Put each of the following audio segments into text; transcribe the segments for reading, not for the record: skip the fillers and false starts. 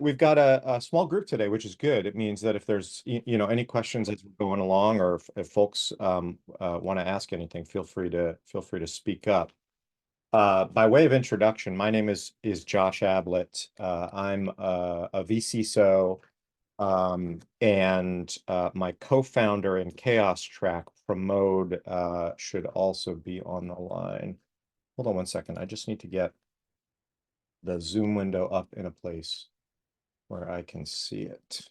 We've got a small group today, which is good. It means that if there's any questions as we're going along, or if folks want to ask anything, feel free to speak up. By way of introduction, my name is Josh Ablett. I'm a VCSO, and my co-founder in ChaosTrack, Pramod, should also be on the line. Hold on one second. I just need to get the Zoom window up in a place where I can see it.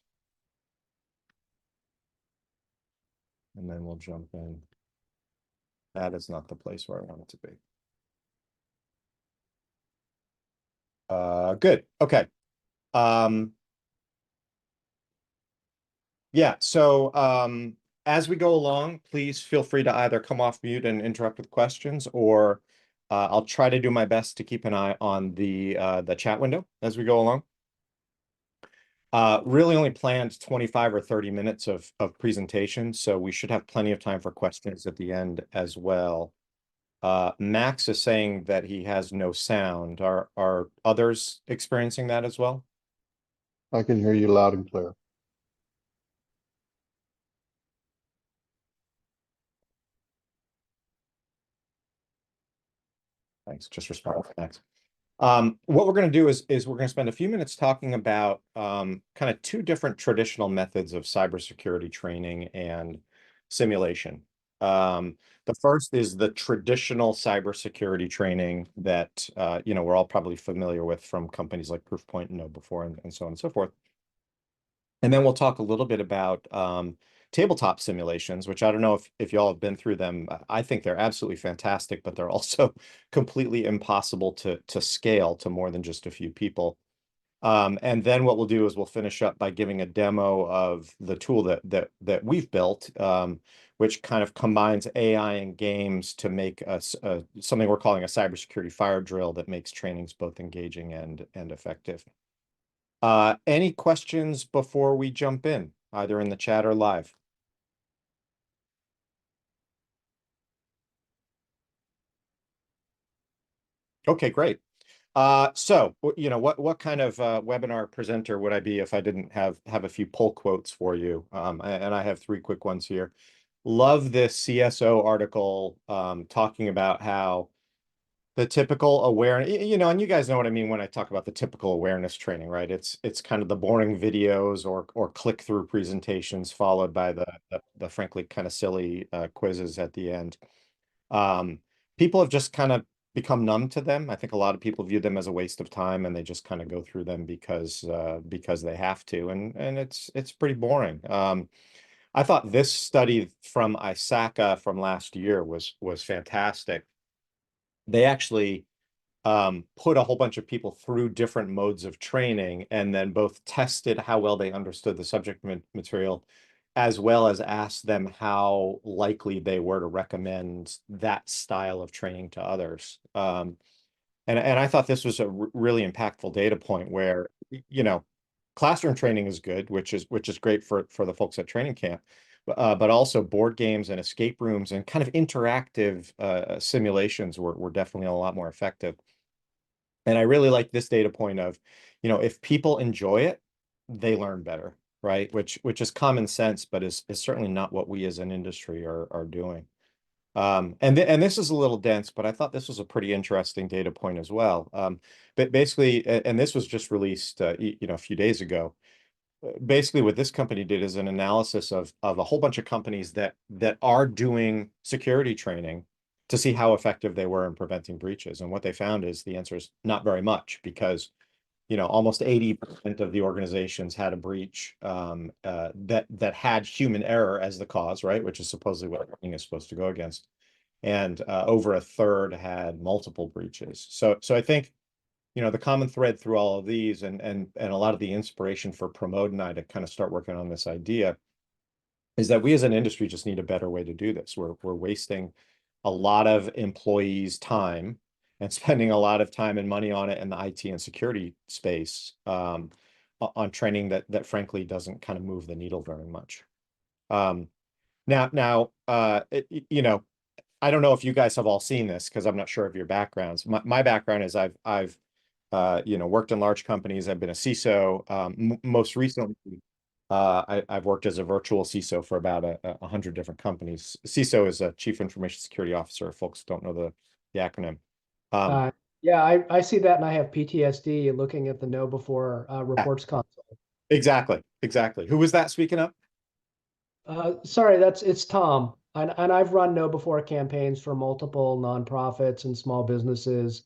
And then we'll jump in. That is not the place where I want it to be. Good. Okay. Yeah, so as we go along, please feel free to either come off mute and interrupt with questions, or I'll try to do my best to keep an eye on the chat window as we go along. Really only planned 25 or 30 minutes of presentation, so we should have plenty of time for questions at the end as well. Max is saying that he has no sound. Are others experiencing that as well? I can hear you loud and clear. Thanks. Just respond to Max. What we're going to do is we're going to spend a few minutes talking about kind of two different traditional methods of cybersecurity training and simulation. The first is the traditional cybersecurity training that we're all probably familiar with from companies like Proofpoint and KnowBe4 and so on and so forth. And then we'll talk a little bit about tabletop simulations, which I don't know if y'all have been through them. I think they're absolutely fantastic, but they're also completely impossible to scale to more than just a few people. And then what we'll do is we'll finish up by giving a demo of the tool that we've built, which kind of combines AI and games to make us something we're calling a cybersecurity fire drill that makes trainings both engaging and effective. Any questions before we jump in, either in the chat or live? Okay, great. So what kind of webinar presenter would I be if I didn't have a few pull quotes for you? And I have three quick ones here. Love this CSO article talking about how the typical awareness, and you guys know what I mean when I talk about the typical awareness training, right? It's kind of the boring videos or click through presentations followed by the frankly kind of silly quizzes at the end. People have just kind of become numb to them. I think a lot of people view them as a waste of time, and they just kind of go through them because they have to, and it's pretty boring. I thought this study from ISACA from last year was fantastic. They actually put a whole bunch of people through different modes of training and then both tested how well they understood the subject material, as well as asked them how likely they were to recommend that style of training to others. And I thought this was a really impactful data point where, classroom training is good, which is great for the folks at training camp. But also board games and escape rooms and kind of interactive simulations were definitely a lot more effective. And I really like this data point of, if people enjoy it, they learn better, right? Which is common sense, but is certainly not what we as an industry are doing. And this is a little dense, but I thought this was a pretty interesting data point as well. But basically, and this was just released, a few days ago. Basically, what this company did is an analysis of a whole bunch of companies that are doing security training to see how effective they were in preventing breaches. And what they found is the answer is not very much, because almost 80% of the organizations had a breach that had human error as the cause, right? Which is supposedly what training is supposed to go against. And over a third had multiple breaches. So I think the common thread through all of these and a lot of the inspiration for Pramod and I to kind of start working on this idea is that we as an industry just need a better way to do this. We're wasting a lot of employees' time and spending a lot of time and money on it in the IT and security space, on training that frankly doesn't kind of move the needle very much. Now, I don't know if you guys have all seen this because I'm not sure of your backgrounds. My background is I've Worked in large companies. I've been a CISO. Most recently, I've worked as a virtual CISO for about 100 different companies. CISO is a Chief Information Security Officer. Folks don't know the acronym. Um, Yeah, I see that and I have PTSD looking at the know before yeah, reports console. exactly, exactly. Who was that speaking up? Sorry, it's Tom. And I've run know before campaigns for multiple nonprofits and small businesses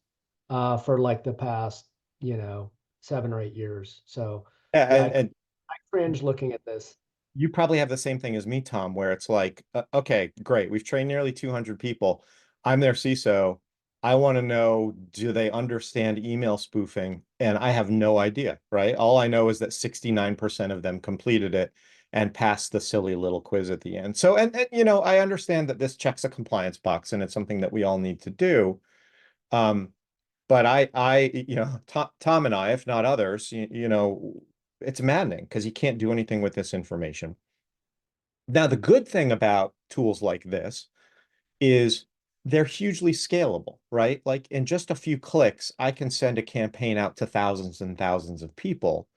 for like the past, 7 or 8 years. So Yeah, yeah, and I cringe looking at this. you probably have the same thing as me, Tom, where it's like, okay, great. We've trained nearly 200 people. I'm their CISO. I want to know, do they understand email spoofing? And I have no idea, right? All I know is that 69% of them completed it and passed the silly little quiz at the end. So, I understand that this checks a compliance box and it's something that we all need to do. Um, but Tom and I, if not others, it's maddening because you can't do anything with this information. Now, the good thing about tools like this is they're hugely scalable, right? Like in just a few clicks, I can send a campaign out to thousands and thousands of people,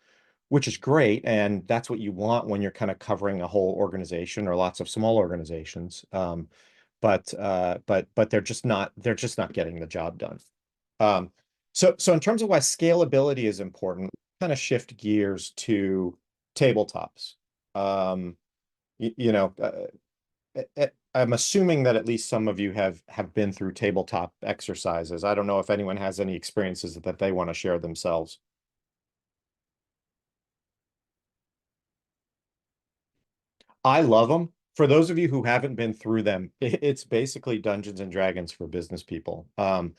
which is great. And that's what you want when you're kind of covering a whole organization or lots of small organizations. But they're just not getting the job done. Um, so in terms of why scalability is important, kind of shift gears to tabletops. Um, you, you know, I'm assuming that at least some of you have been through tabletop exercises. I don't know if anyone has any experiences that they want to share themselves. I love them. For those of you who haven't been through them, it's basically Dungeons and Dragons for business people. I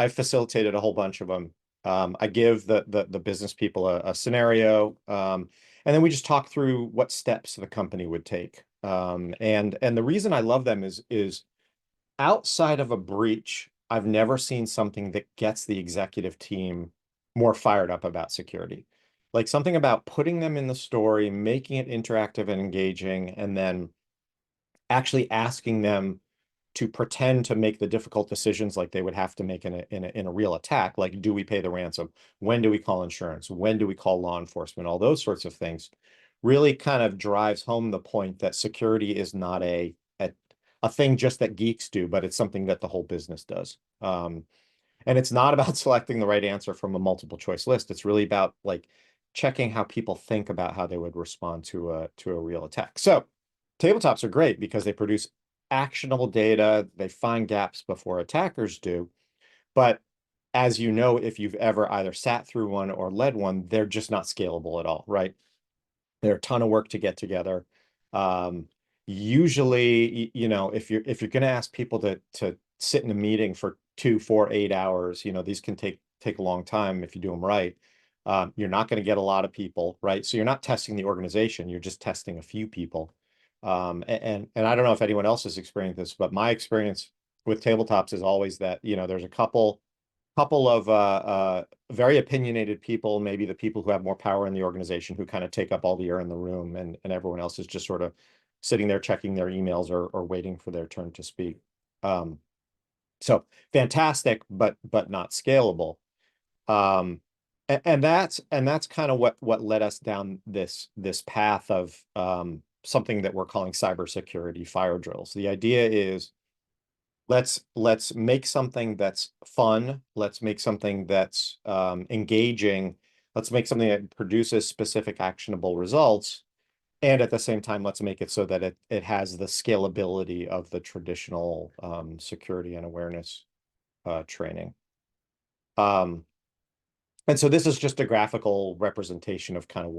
facilitated a whole bunch of them. I give the business people a scenario, and then we just talk through what steps the company would take. And the reason I love them is outside of a breach, I've never seen something that gets the executive team more fired up about security. Like something about putting them in the story, making it interactive and engaging, and then actually asking them to pretend to make the difficult decisions like they would have to make in a real attack. Like, do we pay the ransom? When do we call insurance? When do we call law enforcement? All those sorts of things really kind of drives home the point that security is not a thing just that geeks do, but it's something that the whole business does. And it's not about selecting the right answer from a multiple choice list. It's really about like checking how people think about how they would respond to a real attack. So tabletops are great because they produce actionable data. They find gaps before attackers do. But as you know, if you've ever either sat through one or led one, they're just not scalable at all, right? They're a ton of work to get together. Um, Usually, if you're going to ask people to sit in a meeting for 2, 4, 8 hours, these can take a long time if you do them right. You're not going to get a lot of people, right? So you're not testing the organization, you're just testing a few people. And I don't know if anyone else has experienced this, but my experience with tabletops is always that, there's a couple of very opinionated people, maybe the people who have more power in the organization, who kind of take up all the air in the room, and everyone else is just sort of sitting there checking their emails or waiting for their turn to speak. Um, so fantastic, but not scalable. Um, and that's kind of what led us down this path of something that we're calling cybersecurity fire drills. The idea is let's make something that's fun. Let's make something that's engaging. Let's make something that produces specific actionable results. And at the same time, let's make it so that it has the scalability of the traditional security and awareness training. Um, and so this is just a graphical representation of kind of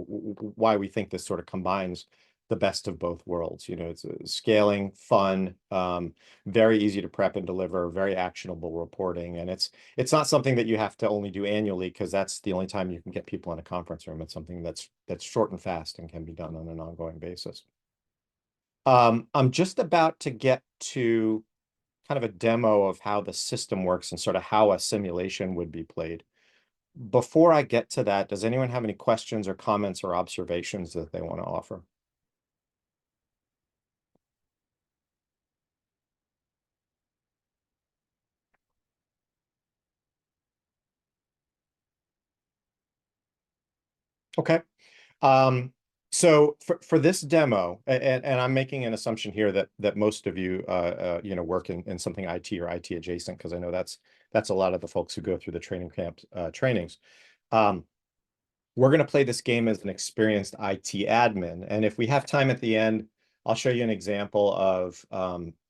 why we think this sort of combines the best of both worlds. It's scaling, fun, very easy to prep and deliver, very actionable reporting. And it's not something that you have to only do annually because that's the only time you can get people in a conference room. It's something that's short and fast and can be done on an ongoing basis. I'm just about to get to kind of a demo of how the system works and sort of how a simulation would be played. Before I get to that, does anyone have any questions or comments or observations that they want to offer? Okay. Um, so for this demo, and I'm making an assumption here that most of you work in something IT or IT adjacent, because I know that's a lot of the folks who go through the training camp trainings. Um, we're going to play this game as an experienced IT admin, and if we have time at the end, I'll show you an example of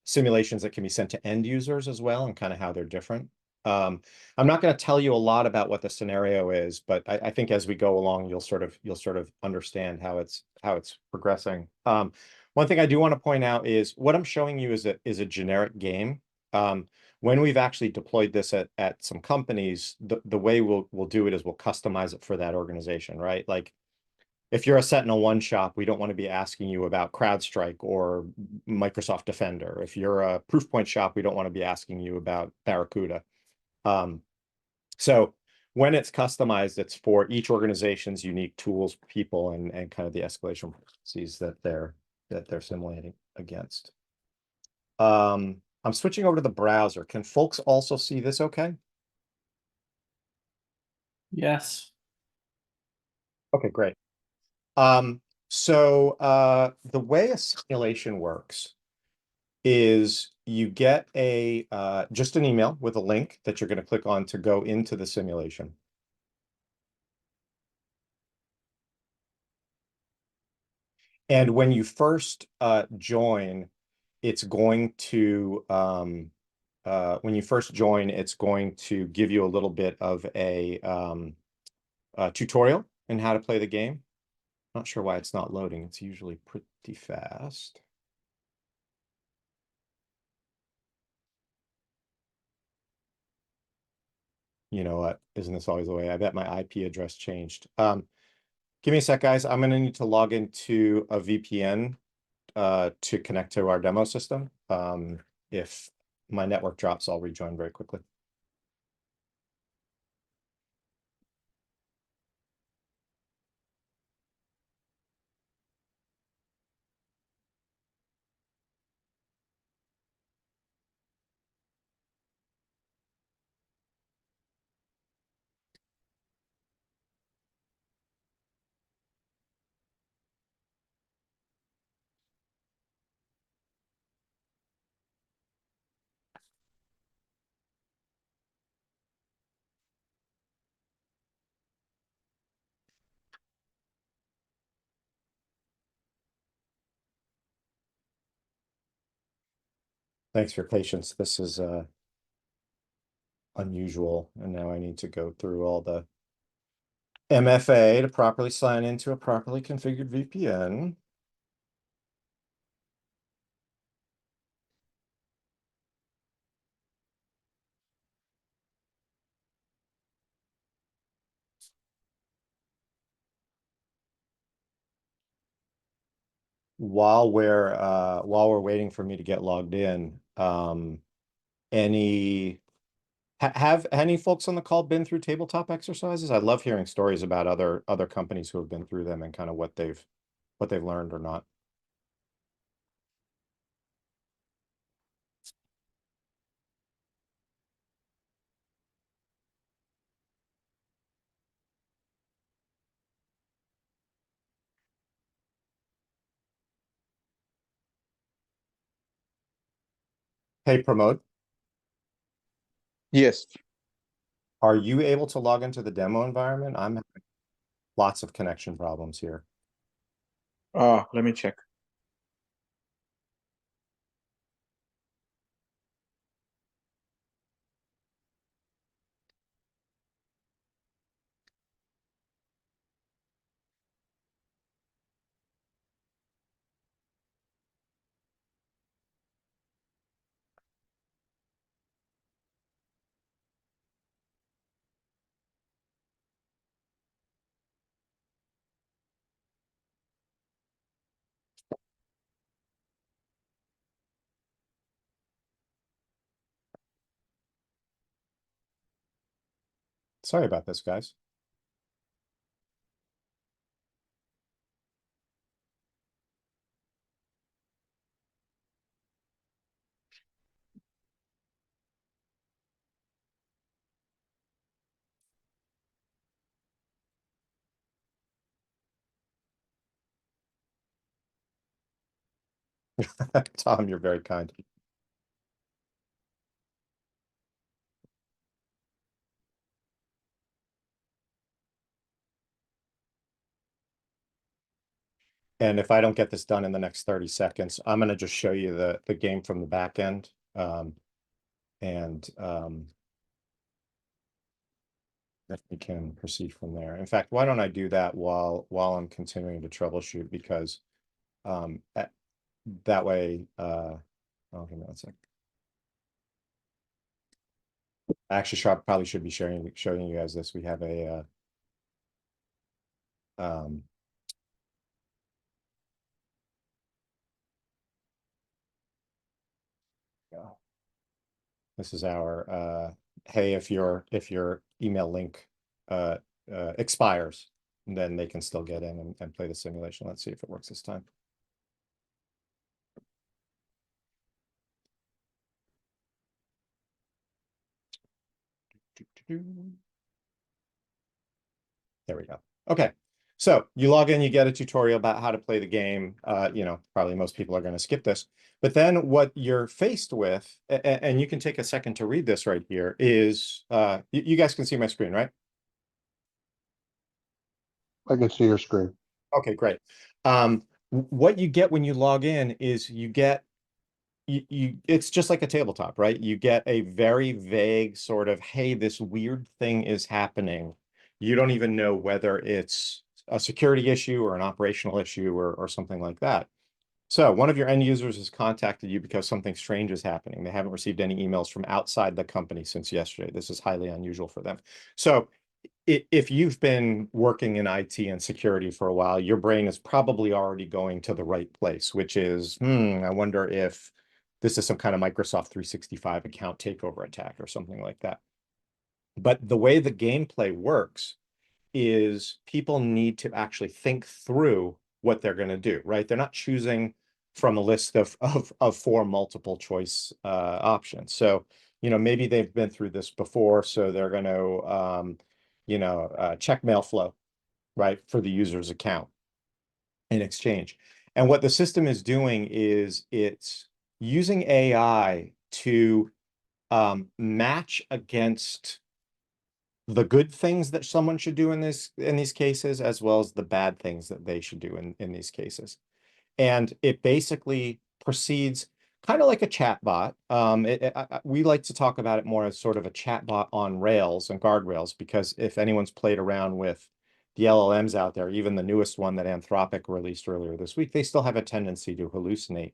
simulations that can be sent to end users as well, and kind of how they're different. I'm not going to tell you a lot about what the scenario is, but I think as we go along, you'll sort of understand how it's progressing. One thing I do want to point out is what I'm showing you is a generic game. When we've actually deployed this at some companies, the way we'll do it is we'll customize it for that organization, right? Like if you're a Sentinel-1 shop, we don't want to be asking you about CrowdStrike or Microsoft Defender. If you're a Proofpoint shop, we don't want to be asking you about Barracuda. Um, so when it's customized, it's for each organization's unique tools, people, and kind of the escalation processes that they're simulating against. I'm switching over to the browser. Can folks also see this okay? Yes. Okay, great. The way a simulation works is you get just an email with a link that you're going to click on to go into the simulation. And when you first join, it's going to give you a little bit of a tutorial in how to play the game. Not sure why it's not loading. It's usually pretty fast. You know what? Isn't this always the way? I bet my IP address changed. Give me a sec, guys. I'm going to need to log into a VPN to connect to our demo system. If my network drops, I'll rejoin very quickly. Thanks for your patience. This is unusual, and now I need to go through all the MFA to properly sign into a properly configured VPN. While we're waiting for me to get logged in, any have any folks on the call been through tabletop exercises? I love hearing stories about other companies who have been through them and kind of what they've learned or not. Hey, Promote, Yes. are you able to log into the demo environment? I'm having lots of connection problems here. Let me check. Sorry about this, guys. Tom, you're very kind. And if I don't get this done in the next 30 seconds, I'm going to just show you the game from the back end. Then we can proceed from there. In fact, why don't I do that while I'm continuing to troubleshoot, because that way, oh, give me one sec. Actually, probably should be showing you guys this. We have a this is our hey, if your email link expires, then they can still get in and play the simulation. Let's see if it works this time. There we go. Okay. So you log in, you get a tutorial about how to play the game. You know, probably most people are going to skip this. But then what you're faced with, and you can take a second to read this right here, is you guys can see my screen, right? I can see your screen. Okay, great. What you get when you log in is you get it's just like a tabletop, right? You get a very vague sort of, hey, this weird thing is happening. You don't even know whether it's a security issue or an operational issue or something like that. So one of your end users has contacted you because something strange is happening. They haven't received any emails from outside the company since yesterday. This is highly unusual for them. So if you've been working in IT and security for a while, your brain is probably already going to the right place, which is, I wonder if this is some kind of Microsoft 365 account takeover attack or something like that. But the way the gameplay works is people need to actually think through what they're going to do, right? They're not choosing from a list of four multiple choice options. So, you know, maybe they've been through this before, so they're going to, check mail flow, right, for the user's account in exchange. And what the system is doing is it's using AI to match against the good things that someone should do in these cases, as well as the bad things that they should do in these cases. And it basically proceeds kind of like a chatbot. We like to talk about it more as sort of a chatbot on rails and guardrails, because if anyone's played around with the LLMs out there, even the newest one that Anthropic released earlier this week, they still have a tendency to hallucinate.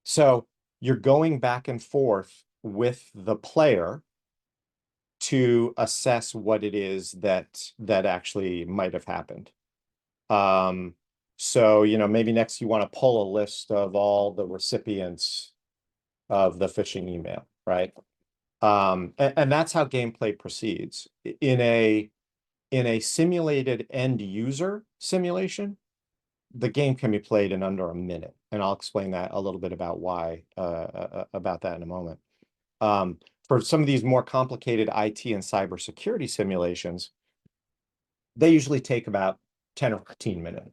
So you're going back and forth with the player to assess what it is that actually might have happened. So, you know, maybe next you want to pull a list of all the recipients of the phishing email, right? And that's how gameplay proceeds. In a simulated end user simulation, the game can be played in under a minute, and I'll explain that a little bit about why about that in a moment. For some of these more complicated IT and cybersecurity simulations, they usually take about 10 or 15 minutes.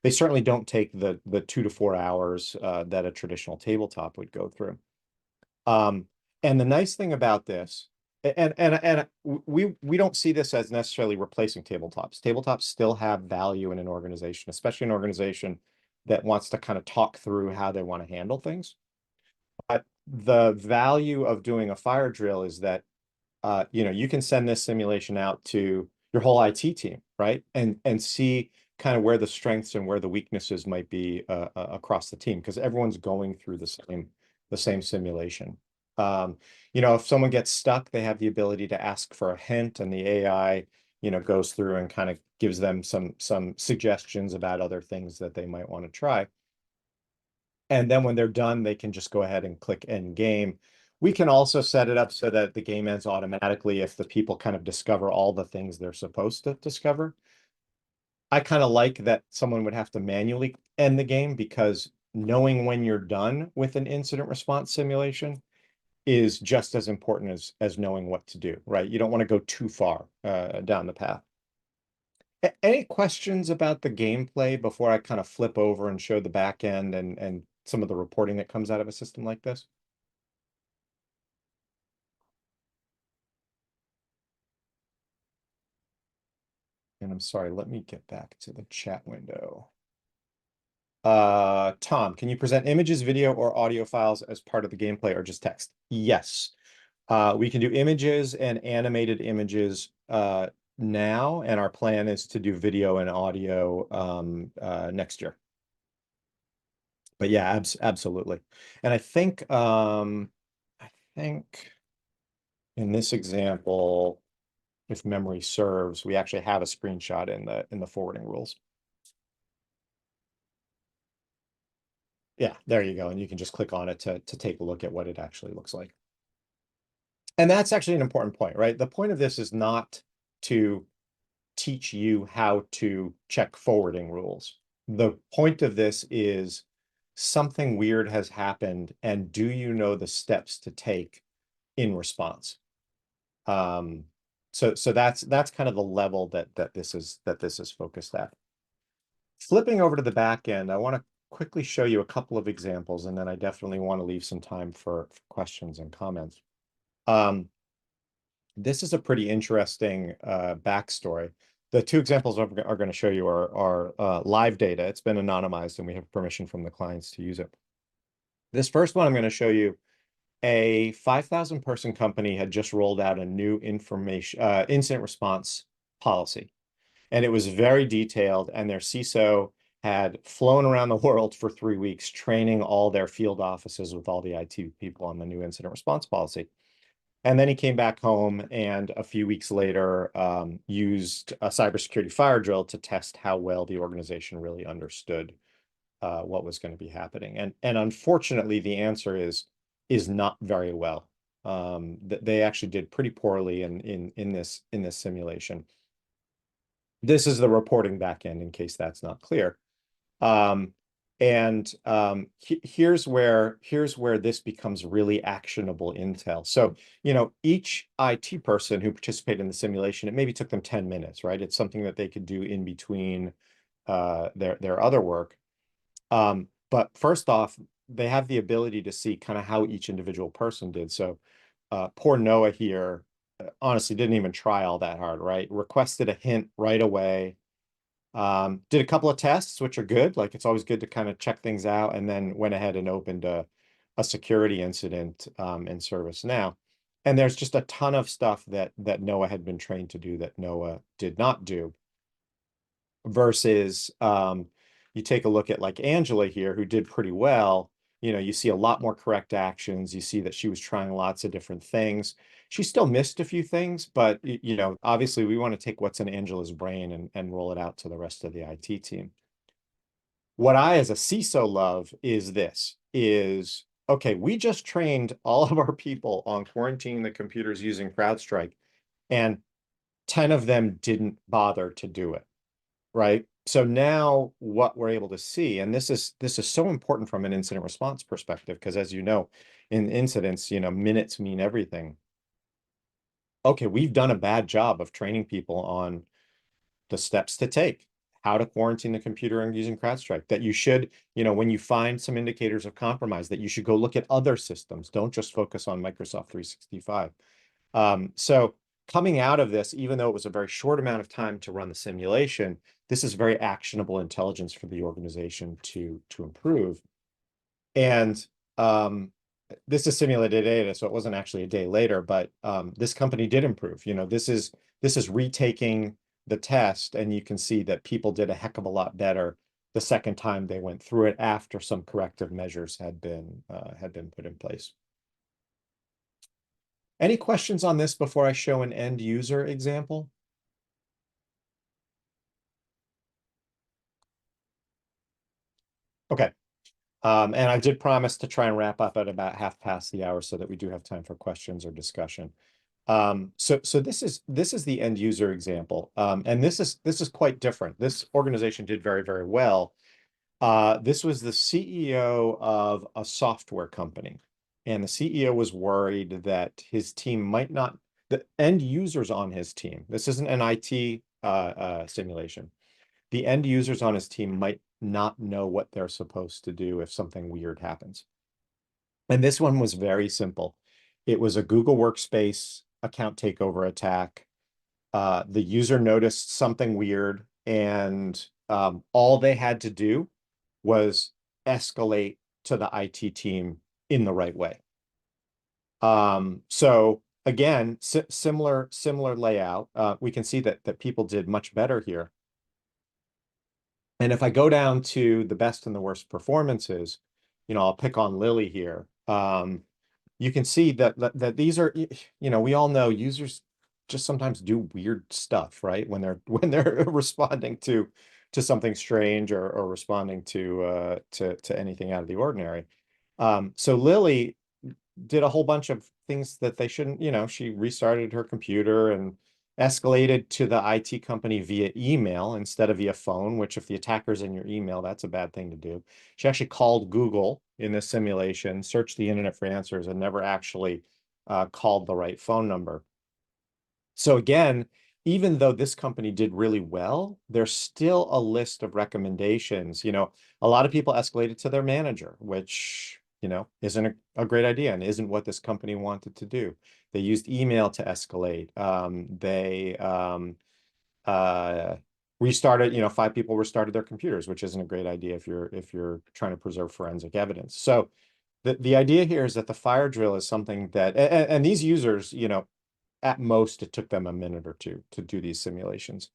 They certainly don't take the 2 to 4 hours that a traditional tabletop would go through. And the nice thing about this, and we don't see this as necessarily replacing tabletops. Tabletops still have value in an organization, especially an organization that wants to kind of talk through how they want to handle things. But the value of doing a fire drill is that you know, you can send this simulation out to your whole IT team, right? And see kind of where the strengths and where the weaknesses might be across the team, because everyone's going through the same simulation. You know, if someone gets stuck, they have the ability to ask for a hint, and the AI, you know, goes through and kind of gives them some suggestions about other things that they might want to try. And then when they're done, they can just go ahead and click end game. We can also set it up so that the game ends automatically if the people kind of discover all the things they're supposed to discover. I kind of like that someone would have to manually end the game, because knowing when you're done with an incident response simulation is just as important as knowing what to do, right? You don't want to go too far down the path. Any questions about the gameplay before I kind of flip over and show the back end and some of the reporting that comes out of a system like this? And I'm sorry, let me get back to the chat window. Tom, can you present images, video, or audio files as part of the gameplay or just text? Yes. We can do images and animated images now, and our plan is to do video and audio next year. But yeah, absolutely. And I think in this example, if memory serves, we actually have a screenshot in the forwarding rules. Yeah, there you go. And you can just click on it to take a look at what it actually looks like. And that's actually an important point, right? The point of this is not to teach you how to check forwarding rules. The point of this is something weird has happened, and do you know the steps to take in response? So that's kind of the level that this is focused at. Flipping over to the back end, I want to quickly show you a couple of examples, and then I definitely want to leave some time for questions and comments. This is a pretty interesting backstory. The two examples are going to show you are live data. It's been anonymized, and we have permission from the clients to use it. This first one I'm going to show you, a 5,000 person company had just rolled out a new incident response policy. And it was very detailed, and their CISO had flown around the world for 3 weeks, training all their field offices with all the IT people on the new incident response policy. And then he came back home and a few weeks later used a cybersecurity fire drill to test how well the organization really understood what was going to be happening. And unfortunately, the answer is not very well. They actually did pretty poorly in this simulation. This is the reporting backend, in case that's not clear. Here's where this becomes really actionable intel. So, each IT person who participated in the simulation, it maybe took them 10 minutes, right? It's something that they could do in between their other work. But first off, they have the ability to see kind of how each individual person did. So poor Noah here honestly didn't even try all that hard, right? Requested a hint right away. Did a couple of tests, which are good. Like, it's always good to kind of check things out, and then went ahead and opened a security incident in ServiceNow. And there's just a ton of stuff that Noah had been trained to do that Noah did not do. Versus you take a look at like Angela here, who did pretty well. You see a lot more correct actions. You see that she was trying lots of different things. She still missed a few things, but obviously we want to take what's in Angela's brain and roll it out to the rest of the IT team. What I, as a CISO, love is, okay, we just trained all of our people on quarantining the computers using CrowdStrike, and 10 of them didn't bother to do it, right? So now what we're able to see, and this is so important from an incident response perspective, because as you know, in incidents, minutes mean everything. Okay, we've done a bad job of training people on the steps to take, how to quarantine the computer and using CrowdStrike, that you should, when you find some indicators of compromise, that you should go look at other systems. Don't just focus on Microsoft 365. So coming out of this, even though it was a very short amount of time to run the simulation, this is very actionable intelligence for the organization to improve. And this is simulated data, so it wasn't actually a day later, but this company did improve. This is retaking the test, and you can see that people did a heck of a lot better the second time they went through it after some corrective measures had been put in place. Any questions on this before I show an end user example? Okay. And I did promise to try and wrap up at about half past the hour so that we do have time for questions or discussion. So this is the end user example. And this is quite different. This organization did very, very well. This was the CEO of a software company. And the CEO was worried that his team might not, the end users on his team, this isn't an IT simulation. The end users on his team might not know what they're supposed to do if something weird happens. And this one was very simple. It was a Google Workspace account takeover attack. The user noticed something weird, and all they had to do was escalate to the IT team in the right way. So again, similar layout. We can see that people did much better here. And if I go down to the best and the worst performances, I'll pick on Lily here. You can see that these are, we all know users just sometimes do weird stuff, right? When they're responding to something strange or responding to anything out of the ordinary. So Lily did a whole bunch of things that they shouldn't, she restarted her computer and escalated to the IT company via email instead of via phone, which if the attacker's in your email, that's a bad thing to do. She actually called Google in this simulation, searched the internet for answers, and never actually called the right phone number. So again, even though this company did really well, there's still a list of recommendations. A lot of people escalated to their manager, which, isn't a great idea and isn't what this company wanted to do. They used email to escalate. They restarted, 5 people restarted their computers, which isn't a great idea if you're trying to preserve forensic evidence. So the idea here is that the fire drill is something that, and these users, at most, it took them a minute or two to do these simulations.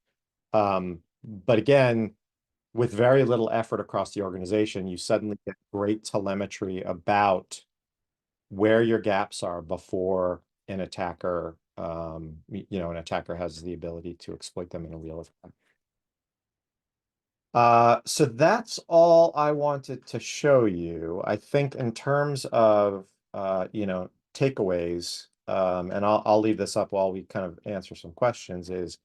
But again, with very little effort across the organization, you suddenly get great telemetry about where your gaps are before an attacker, an attacker has the ability to exploit them in a real time. So that's all I wanted to show you. I think in terms of, takeaways, and I'll leave this up while we kind of answer some questions, is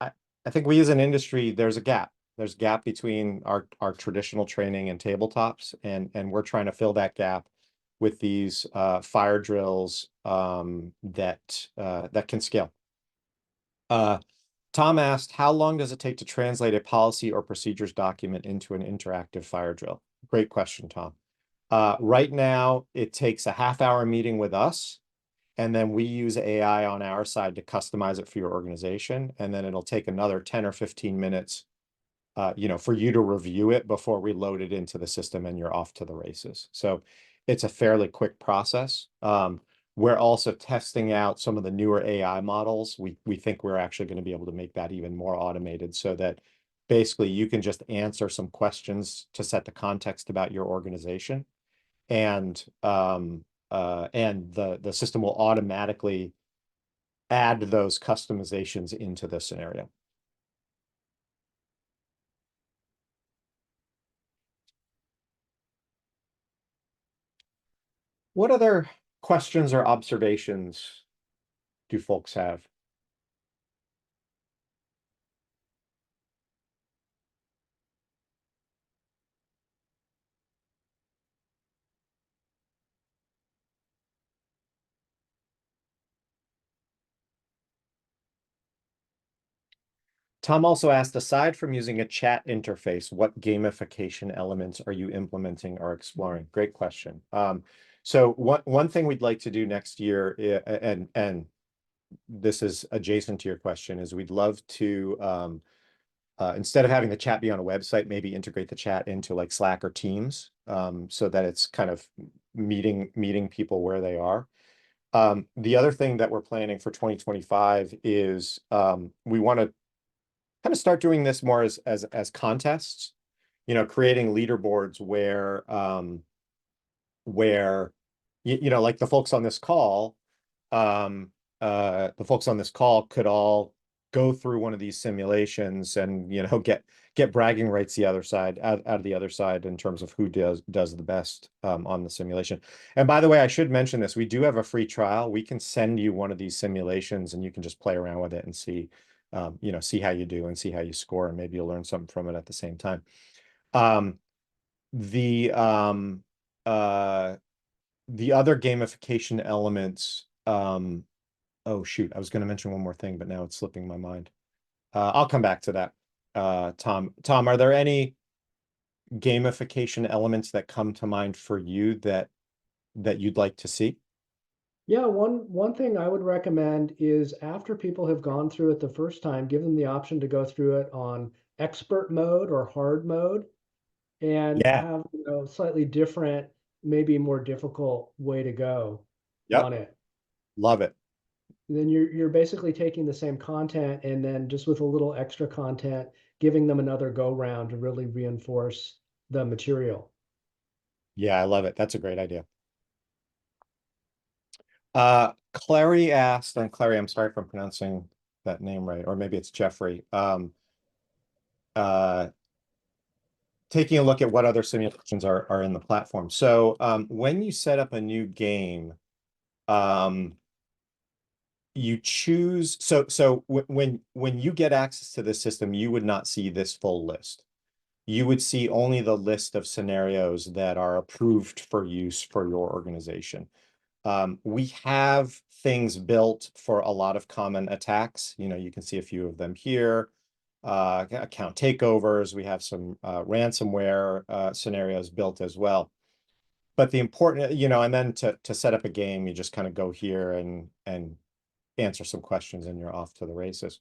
I think we as an industry, there's a gap. There's a gap between our traditional training and tabletops, and we're trying to fill that gap with these fire drills that can scale. Tom asked, how long does it take to translate a policy or procedures document into an interactive fire drill? Great question, Tom. Right now, it takes a half-hour meeting with us, and then we use AI on our side to customize it for your organization. And then it'll take another 10 or 15 minutes, for you to review it before we load it into the system and you're off to the races. So it's a fairly quick process. We're also testing out some of the newer AI models. We think we're actually going to be able to make that even more automated so that basically you can just answer some questions to set the context about your organization. And the system will automatically add those customizations into the scenario. What other questions or observations do folks have? Tom also asked, aside from using a chat interface, what gamification elements are you implementing or exploring? Great question. So one thing we'd like to do next year, and this is adjacent to your question, is we'd love to, instead of having the chat be on a website, maybe integrate the chat into like Slack or Teams, so that it's kind of meeting people where they are. The other thing that we're planning for 2025 is we want to kind of start doing this more as contests, creating leaderboards where like the folks on this call, could all go through one of these simulations and get bragging rights the other side out of the other side in terms of who does the best on the simulation. And by the way, I should mention this, we do have a free trial. We can send you one of these simulations and you can just play around with it and see see how you do and see how you score, and maybe you'll learn something from it at the same time. The other gamification elements, oh shoot, I was going to mention one more thing, but now it's slipping my mind. I'll come back to that. Tom, are there any gamification elements that come to mind for you that you'd like to see? Yeah, one thing I would recommend is after people have gone through it the first time, give them the option to go through it on expert mode or hard mode and Yeah. have, slightly different, maybe more difficult way to go Yep. on it. Love it. Then you're basically taking the same content and then just with a little extra content, giving them another go round to really reinforce the material. Yeah, I love it. That's a great idea. Clary asked, and Clary, I'm sorry if I'm pronouncing that name right, or maybe it's Jeffrey. Uh, Taking a look at what other simulations are in the platform. So when you set up a new game, you choose, when you get access to the system, you would not see this full list. You would see only the list of scenarios that are approved for use for your organization. We have things built for a lot of common attacks. You can see a few of them here. Account takeovers. We have some ransomware scenarios built as well. But the important, and then to set up a game, you just kind of go here and answer some questions and you're off to the races.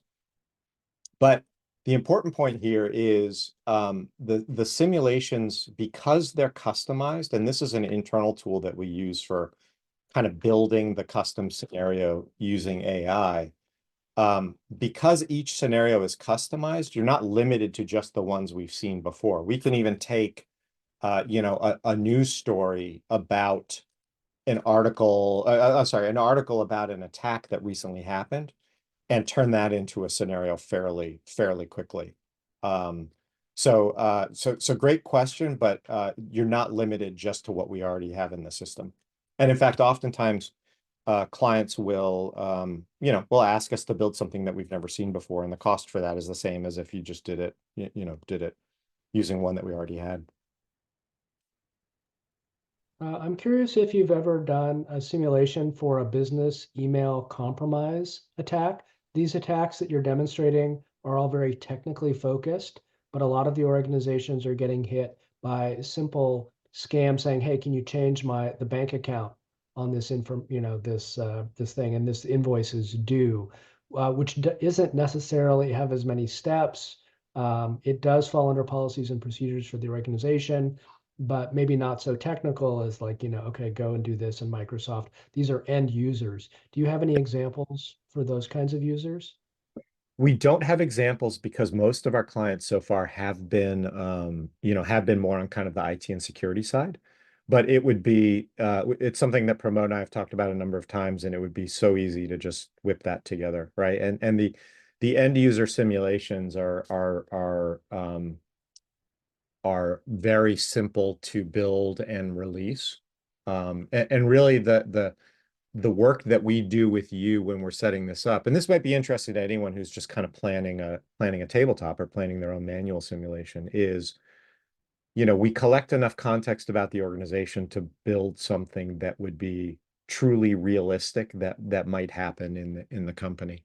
But the important point here is the simulations, because they're customized, and this is an internal tool that we use for kind of building the custom scenario using AI. Because each scenario is customized, you're not limited to just the ones we've seen before. We can even take, a news story about an article, an article about an attack that recently happened and turn that into a scenario fairly quickly. So great question, but you're not limited just to what we already have in the system. And in fact, oftentimes clients will ask us to build something that we've never seen before, and the cost for that is the same as if you just did it using one that we already had. I'm curious if you've ever done a simulation for a business email compromise attack. These attacks that you're demonstrating are all very technically focused, but a lot of the organizations are getting hit by simple scam saying, "Hey, can you change the bank account on this this thing, and this invoice is due," which isn't necessarily have as many steps. It does fall under policies and procedures for the organization, but maybe not so technical as like, okay, go and do this in Microsoft. These are end users. Do you have any examples for those kinds of users? We don't have examples because most of our clients so far have been, more on kind of the IT and security side. But it's something that Pramod and I have talked about a number of times, and it would be so easy to just whip that together, right? And the end user simulations are very simple to build and release. And really the work that we do with you when we're setting this up, and this might be interesting to anyone who's just kind of planning a tabletop or planning their own manual simulation, is we collect enough context about the organization to build something that would be truly realistic that might happen in the company.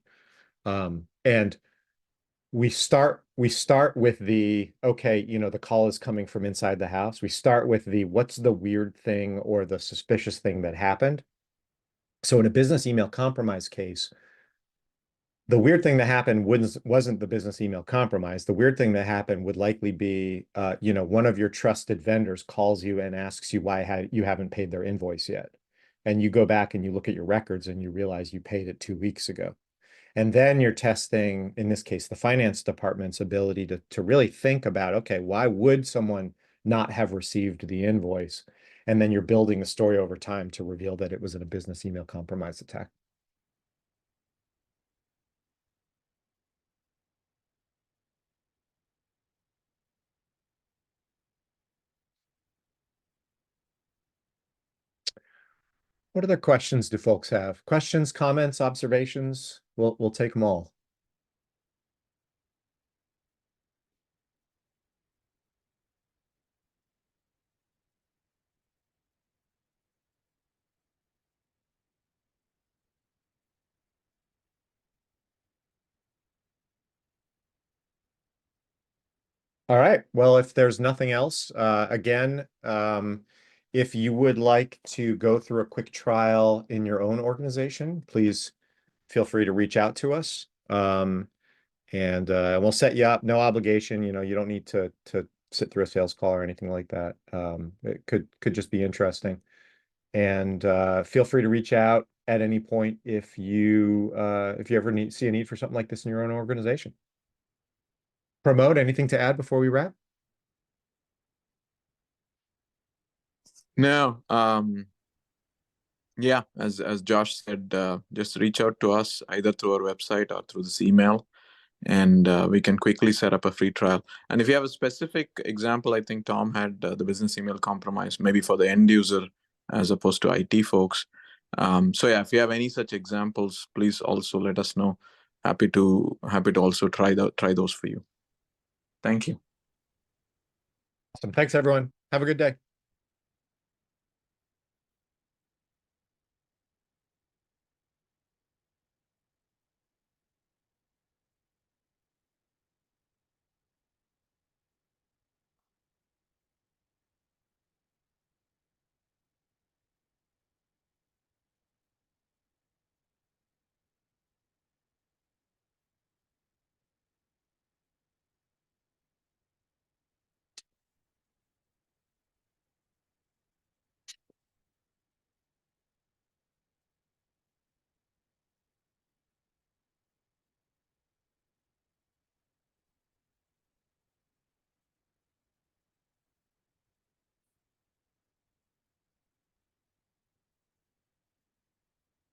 And we start with the, okay, the call is coming from inside the house. We start with the what's the weird thing or the suspicious thing that happened. So in a business email compromise case, the weird thing that happened wasn't the business email compromise. The weird thing that happened would likely be, one of your trusted vendors calls you and asks you why you haven't paid their invoice yet. And you go back and you look at your records and you realize you paid it 2 weeks ago. And then you're testing, in this case, the finance department's ability to really think about, okay, why would someone not have received the invoice? And then you're building a story over time to reveal that it was in a business email compromise attack. What other questions do folks have? Questions, comments, observations? We'll take them all. All right. Well, if there's nothing else, again, if you would like to go through a quick trial in your own organization, please feel free to reach out to us. And we'll set you up. No obligation. You know, you don't need to sit through a sales call or anything like that. It could just be interesting. And feel free to reach out at any point if you ever see a need for something like this in your own organization. Pramod, anything to add before we wrap? No, yeah, as Josh said, just reach out to us either through our website or through this email, and we can quickly set up a free trial. And if you have a specific example, I think Tom had the business email compromise, maybe for the end user as opposed to IT folks. So yeah, if you have any such examples, please also let us know. Happy to also try those for you. Thank you. Awesome. Thanks, everyone. Have a good day.